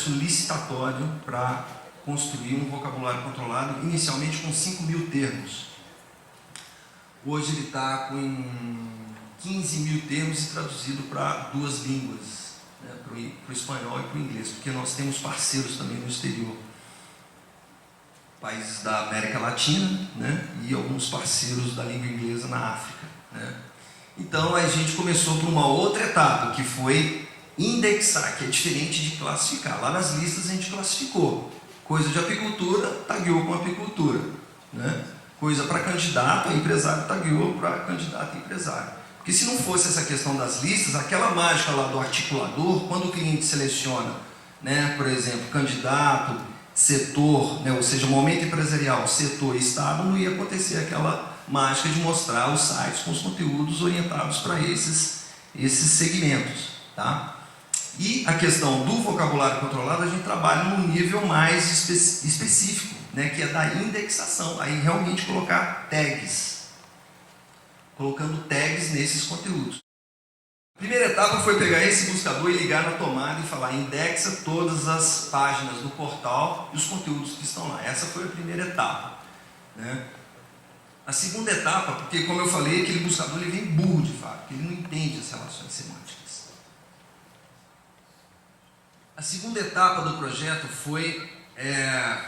processo licitatório para construir um vocabulário controlado, inicialmente com 5.000 termos. Hoje ele está com 15.000 termos e traduzido para 2 línguas, né, para o espanhol e para o inglês, porque nós temos parceiros também no exterior, países da América Latina, né, e alguns parceiros da língua inglesa na África, né. Então a gente começou por uma outra etapa, que foi indexar, que é diferente de classificar. Lá nas listas a gente classificou. Coisa de apicultura, tagueou com apicultura, né? Coisa para candidato a empresário, tagueou para candidato a empresário. Porque se não fosse essa questão das listas, aquela mágica lá do articulador, quando o cliente seleciona, né, por exemplo, candidato, setor, né, ou seja, momento empresarial, setor e estado, não ia acontecer aquela mágica de mostrar os sites com os conteúdos orientados para esses segmentos, tá? E a questão do vocabulário controlado, a gente trabalha num nível mais específico, né, que é da indexação, aí realmente colocar tags, colocando tags nesses conteúdos. A primeira etapa foi pegar esse buscador e ligar na tomada e falar: indexa todas as páginas do portal e os conteúdos que estão lá. Essa foi a primeira etapa, né? A segunda etapa, porque como eu falei, aquele buscador ele vem burro de fato, ele não entende as relações semânticas. A segunda etapa do projeto foi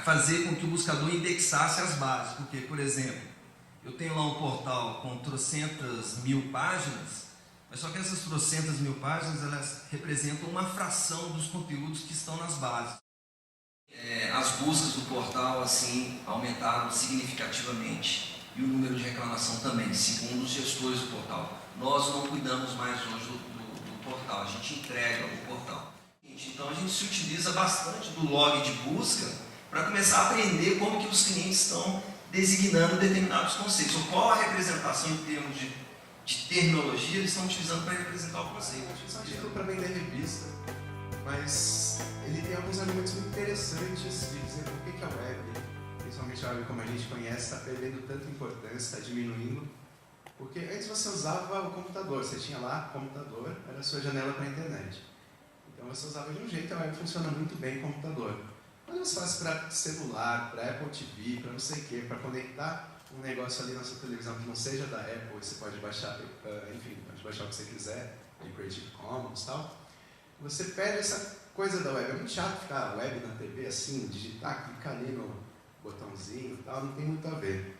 fazer com que o buscador indexasse as bases, porque, por exemplo, eu tenho lá um portal com trocentas mil páginas, mas só que essas trocentas mil páginas, elas representam uma fração dos conteúdos que estão nas bases. As buscas do portal, assim, aumentaram significativamente, e o número de reclamação também, segundo os gestores do portal. Nós não cuidamos mais hoje do portal, a gente entrega o portal. Então a gente se utiliza bastante do log de busca para começar a aprender como que os clientes estão designando determinados conceitos, ou qual a representação em termos de terminologia eles estão utilizando para representar o conceito. Isso é um título para vender revista, mas ele tem alguns elementos muito interessantes de dizer por que a web, principalmente a web como a gente conhece, está perdendo tanta importância, está diminuindo, porque antes você usava o computador, você tinha lá computador, era a sua janela para a internet. Então você usava de um jeito, a web funciona muito bem em computador. Quando você faz para celular, para Apple TV, para não sei o que, para conectar um negócio ali na sua televisão que não seja da Apple, você pode baixar, enfim, pode baixar o que você quiser, de Creative Commons e tal, você perde essa coisa da web. É muito chato ficar web na TV assim, digitar, clicar ali no botãozinho e tal, não tem muito a ver.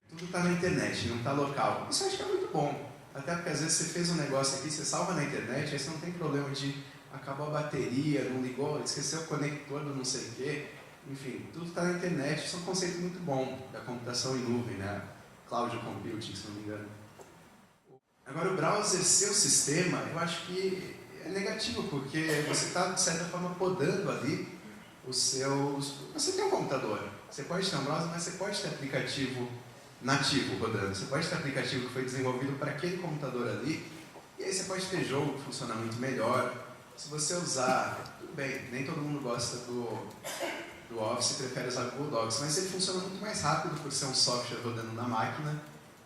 Tudo está na internet, não está local. Isso eu acho que é muito bom, até porque às vezes você fez um negócio aqui, você salva na internet, aí você não tem problema de acabou a bateria, não ligou, esqueceu o conector do não sei o quê. Enfim, tudo está na internet. Isso é um conceito muito bom da computação em nuvem, né? Cloud computing, se não me engano. Agora, o browser ser o sistema, eu acho que é negativo, porque você está, de certa forma, podando ali os seus... Você tem um computador, você pode ter um browser, mas você pode ter aplicativo nativo rodando. Você pode ter aplicativo que foi desenvolvido para aquele computador ali, e aí você pode ter jogo que funciona muito melhor. Se você usar, tudo bem, nem todo mundo gosta do Office e prefere usar o Google Docs, mas ele funciona muito mais rápido por ser um software rodando na máquina,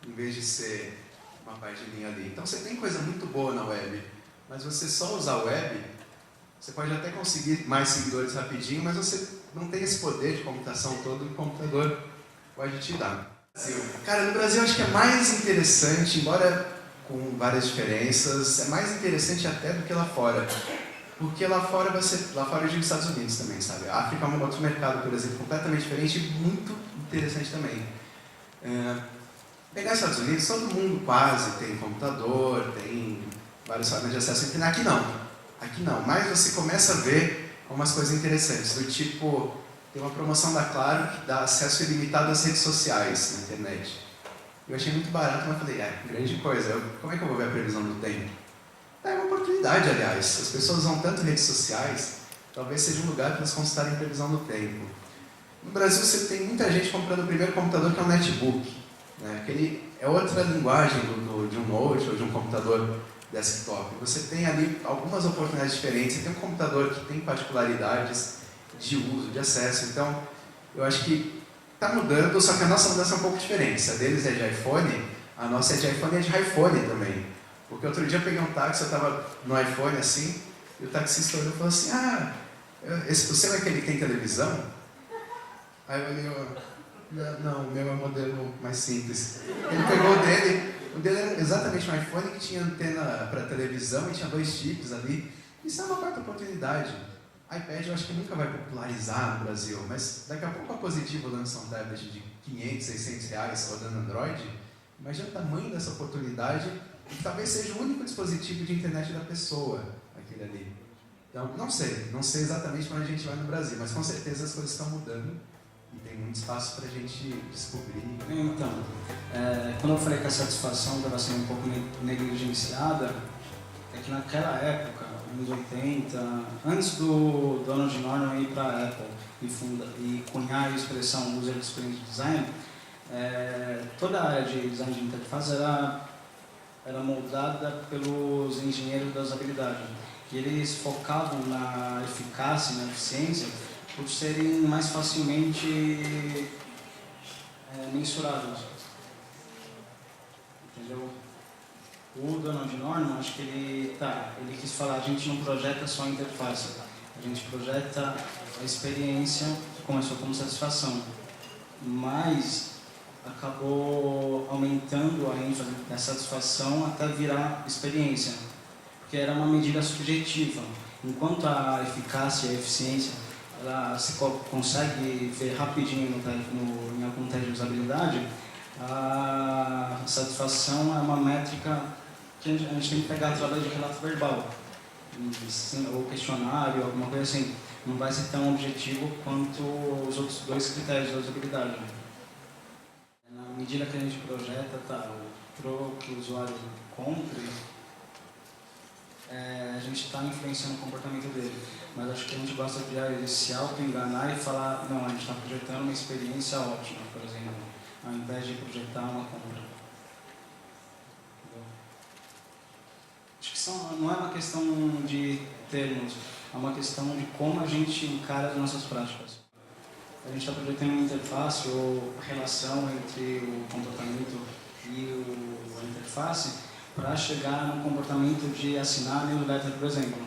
em vez de ser uma pagininha ali. Então você tem coisa muito boa na web, mas você só usar a web, você pode até conseguir mais seguidores rapidinho, mas você não tem esse poder de computação todo que o computador pode te dar. Cara, no Brasil eu acho que é mais interessante, embora com várias diferenças, é mais interessante até do que lá fora. Porque lá fora eu digo Estados Unidos também, sabe? A África é um outro mercado, por exemplo, completamente diferente e muito interessante também. Pegar os Estados Unidos, todo mundo quase tem computador, tem várias formas de acesso à internet. Aqui não, mas você começa a ver umas coisas interessantes, do tipo, tem uma promoção da Claro que dá acesso ilimitado às redes sociais na internet. Eu achei muito barato, mas falei, grande coisa, como é que eu vou ver a previsão do tempo? É uma oportunidade, aliás. As pessoas usam tanto redes sociais, talvez seja um lugar para elas consultarem a previsão do tempo. No Brasil, você tem muita gente comprando o primeiro computador, que é um netbook, né? Que ele é outra linguagem de um note ou de um computador desktop. Você tem ali algumas oportunidades diferentes. Você tem um computador que tem particularidades de uso, de acesso. Então, eu acho que está mudando, só que a nossa mudança é um pouco diferente. Se a deles é de iPhone, a nossa é de iPhone e é de iPhone também. Porque outro dia eu peguei um táxi, eu estava no iPhone assim, e o taxista olhou e falou assim, O seu é aquele que tem televisão? Aí eu olhei, não, o meu é um modelo mais simples. Ele pegou o dele era exatamente um iPhone que tinha antena para televisão e tinha 2 chips ali. Isso é uma quarta oportunidade. iPad eu acho que nunca vai popularizar no Brasil, mas daqui a pouco a Positivo lança um tablet de 500, 600 reais rodando Android. Imagina o tamanho dessa oportunidade e que talvez seja o único dispositivo de internet da pessoa, aquele ali. Então, não sei exatamente para onde a gente vai no Brasil, mas com certeza as coisas estão mudando e tem muito espaço para a gente descobrir. Então, quando eu falei que a satisfação estava sendo um pouco negligenciada, é que naquela época, anos 80, antes do Donald Norman ir para a Apple e cunhar a expressão User Experience Design, toda a área de design de interface era moldada pelos engenheiros da usabilidade. E eles focavam na eficácia e na eficiência por serem mais facilmente mensuráveis. Entendeu? O Donald Norman, acho que ele quis falar, a gente não projeta só a interface, a gente projeta a experiência, que começou como satisfação, mas acabou aumentando a ênfase da satisfação até virar experiência, porque era uma medida subjetiva. Enquanto a eficácia e a eficiência ela se consegue ver rapidinho em algum teste de usabilidade, a satisfação é uma métrica que a gente tem que pegar através de relato verbal, ou questionário, alguma coisa assim. Não vai ser tão objetivo quanto os outros 2 critérios da usabilidade. Na medida que a gente projeta para que o usuário compre, a gente está influenciando o comportamento dele. Mas acho que a gente gosta de se auto-enganar e falar, não, a gente está projetando uma experiência ótima, por exemplo, ao invés de projetar uma compra. Acho que não é uma questão de termos, é uma questão de como a gente encara as nossas práticas. A gente está projetando uma interface ou relação entre o comportamento e a interface para chegar no comportamento de assinar a newsletter, por exemplo.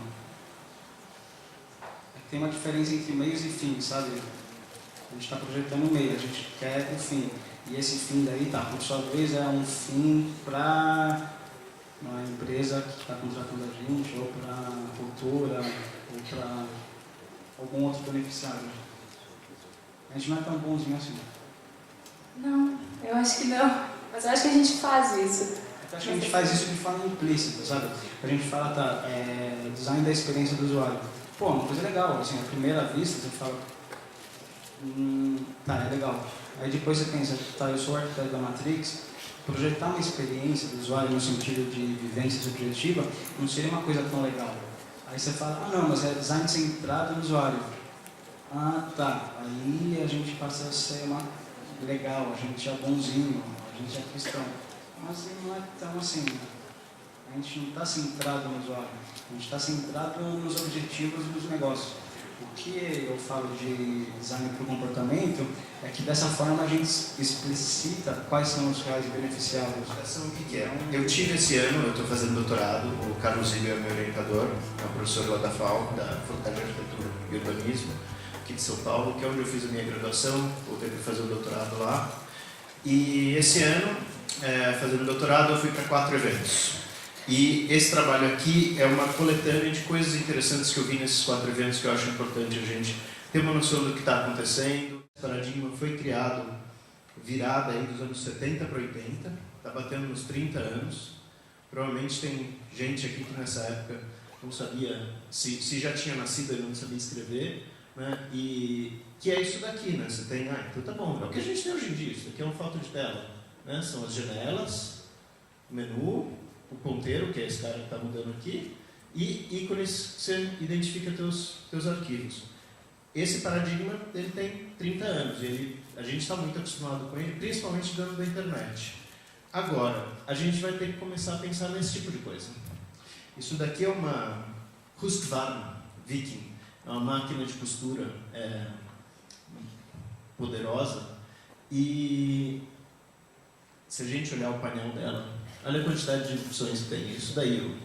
Tem uma diferença entre meios e fins, sabe? A gente está projetando o meio, a gente quer o fim. E esse fim daí, por sua vez, é um fim para uma empresa que está contratando a gente, ou para a cultura, ou para algum outro beneficiário. A gente não é tão bonzinho assim. Não, eu acho que não. Mas eu acho que a gente faz isso. Eu acho que a gente faz isso de forma implícita, sabe? A gente fala, design da experiência do usuário. Pô, uma coisa legal, assim, à primeira vista você fala, é legal. Aí depois você pensa, eu sou arquiteto da Matrix, projetar uma experiência do usuário no sentido de vivência subjetiva não seria uma coisa tão legal. Aí você fala, não, mas é design centrado no usuário. Aí a gente passa a ser legal, a gente é bonzinho, a gente é cristão. Mas não é tão assim. A gente não está centrado no usuário, a gente está centrado nos objetivos dos negócios. O que eu falo de design para o comportamento é que dessa forma a gente explicita quais são os reais beneficiados. O que é? Eu tive esse ano, eu estou fazendo doutorado, o Carlos Ziber é meu orientador, é um professor lá da FAO, da Faculdade de Arquitetura e Urbanismo, aqui de São Paulo, que é onde eu fiz a minha graduação, voltei para fazer o doutorado lá. E esse ano, fazendo doutorado, eu fui para 4 eventos. E esse trabalho aqui é uma coletânea de coisas interessantes que eu vi nesses 4 eventos que eu acho importante a gente ter uma noção do que está acontecendo. O paradigma foi criado, virada aí dos anos 70 para 80, está batendo nos 30 anos. Provavelmente tem gente aqui que nessa época não sabia, se já tinha nascido e não sabia escrever, né? E que é isso daqui, né? Você tem, então tá bom, é o que a gente tem hoje em dia, isso aqui é uma foto de tela, né? São as janelas, o menu, o ponteiro, que é esse cara que está mudando aqui, e ícones que você identifica teus arquivos. Esse paradigma ele tem 30 anos, a gente está muito acostumado com ele, principalmente dentro da internet. Agora, a gente vai ter que começar a pensar nesse tipo de coisa. Isso daqui é uma Husqvarna Viking, é uma máquina de costura poderosa, e se a gente olhar o painel dela, olha a quantidade de opções que tem, isso daí.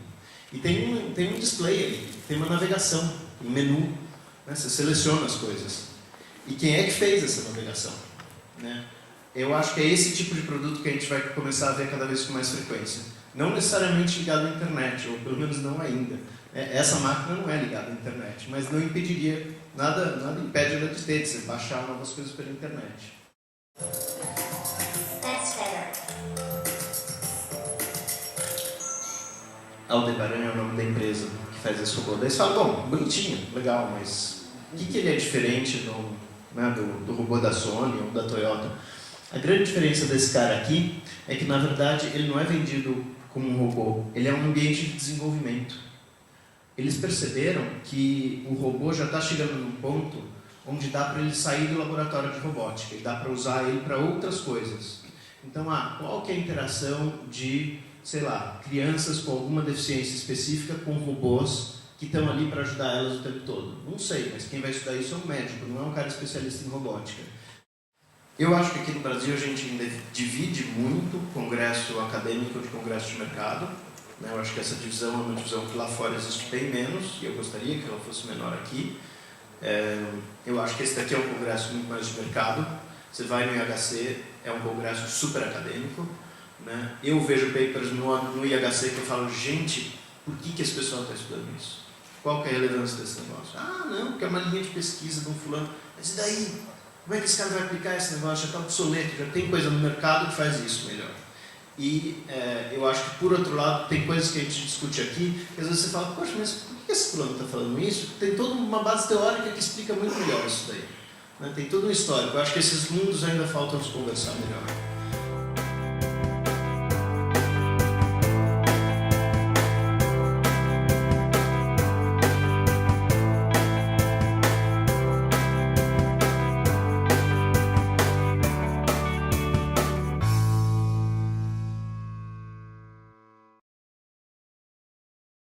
E tem um display ali, tem uma navegação, um menu, né? Você seleciona as coisas. E quem é que fez essa navegação? Né? Eu acho que é esse tipo de produto que a gente vai começar a ver cada vez com mais frequência. Não necessariamente ligado à internet, ou pelo menos não ainda. Essa máquina não é ligada à internet, mas não impediria, nada impede ela de você baixar novas coisas pela internet. Aldebaran é o nome da empresa que faz esse robô. Daí você fala, bom, bonitinho, legal, mas o que ele é diferente do robô da Sony ou da Toyota? A grande diferença desse cara aqui é que, na verdade, ele não é vendido como um robô, ele é um ambiente de desenvolvimento. Eles perceberam que o robô já está chegando num ponto onde dá para ele sair do laboratório de robótica, e dá para usar ele para outras coisas. Então, qual que é a interação de, sei lá, crianças com alguma deficiência específica com robôs que estão ali para ajudar elas o tempo todo? Não sei, mas quem vai estudar isso é um médico, não é um cara especialista em robótica. Eu acho que aqui no Brasil a gente ainda divide muito congresso acadêmico de congresso de mercado. Eu acho que essa divisão é uma divisão que lá fora existe bem menos, e eu gostaria que ela fosse menor aqui. Eu acho que esse daqui é um congresso muito mais de mercado. Você vai no IHC, é um congresso super acadêmico. Né? Eu vejo papers no IHC que eu falo, gente, por que esse pessoal está estudando isso? Qual que é a relevância desse negócio? Não, porque é uma linha de pesquisa de um fulano. Mas e daí? Como é que esse cara vai aplicar esse negócio? Já está obsoleto, já tem coisa no mercado que faz isso melhor. E eu acho que, por outro lado, tem coisas que a gente discute aqui, que às vezes você fala, poxa, mas por que esse fulano está falando isso? Tem toda uma base teórica que explica muito melhor isso daí. Né? Tem todo um histórico. Eu acho que esses mundos ainda faltam se conversar melhor.